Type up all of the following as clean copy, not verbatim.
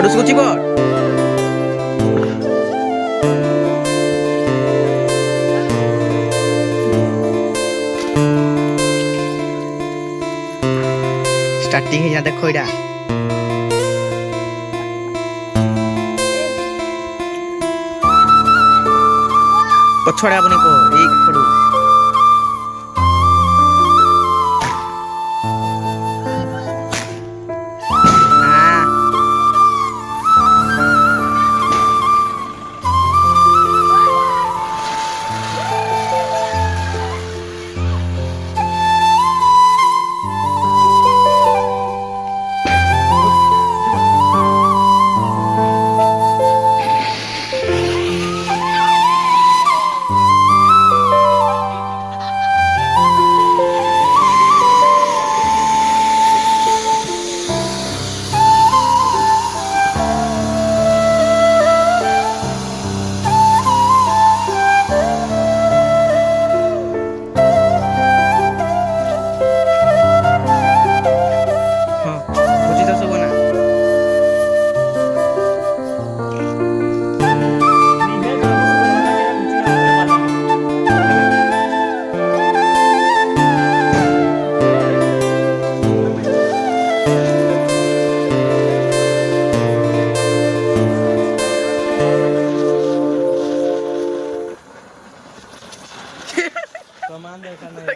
Terus kunci bot. Starting है देखो इधर पछोड़ा अपने को एक खड़ू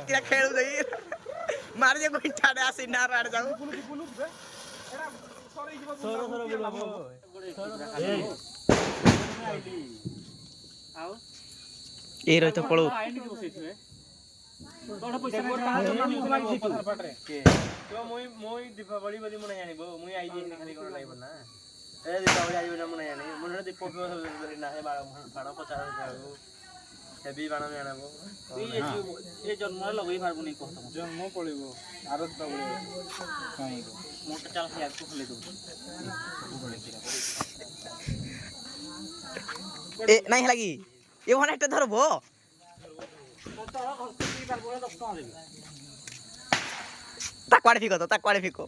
क्या खेल रही मार जे कोई ठाड़े आसी ना राड जाऊ ए रही तो पळो तोड़ पैसा तो मोई दीपावली बदी मन जानिबो मोई आई जे खाली कर लाइब ना ए दीपावली आई ना मन जानि मन दीप ना है बाड़ा पचार जाऊ हेबी बाण में आनाबो ये जन्म लगई पारबो नहीं कहतो जन्म पड़िबो आरत पड़िबो काई मोटा चाल खाया को खले दो ए नहीं लागी ये वहां একটা ধরবো তাকওয়াড়ে ফিকো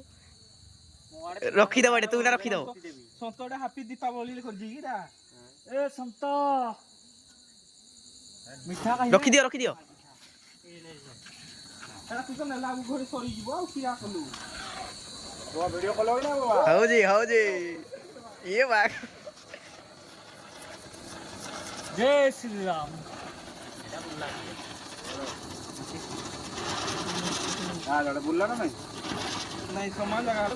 রখি দাও এটা তুই না রখি দাও সন্তটা হ্যাপি দীপাবলি করজি কিরা এ সন্ত মিঠা কাই রখি দিও এরা তুই না লাগু ঘরে সরি দিব আর কিরা কলু তো ভিডিও কল হয় না বাবা হাউ জি ये बात जय श्री राम हां लड़ा बोलला ना नहीं सामान लगा लो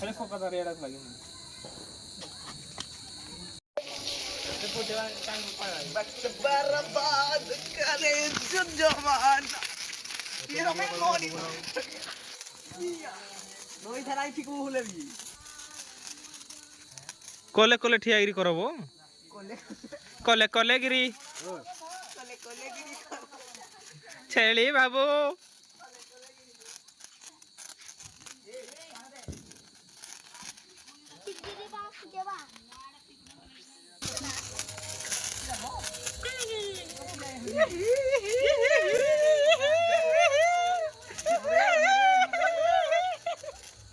अरे फोकस आ रहा लगे बच्चे बर्बाद करे जमाना ये मैं मोनी नई थाराई ठीक होले भी कोले कोले ठियागिरी करबो कोले गिरी छेली बाबू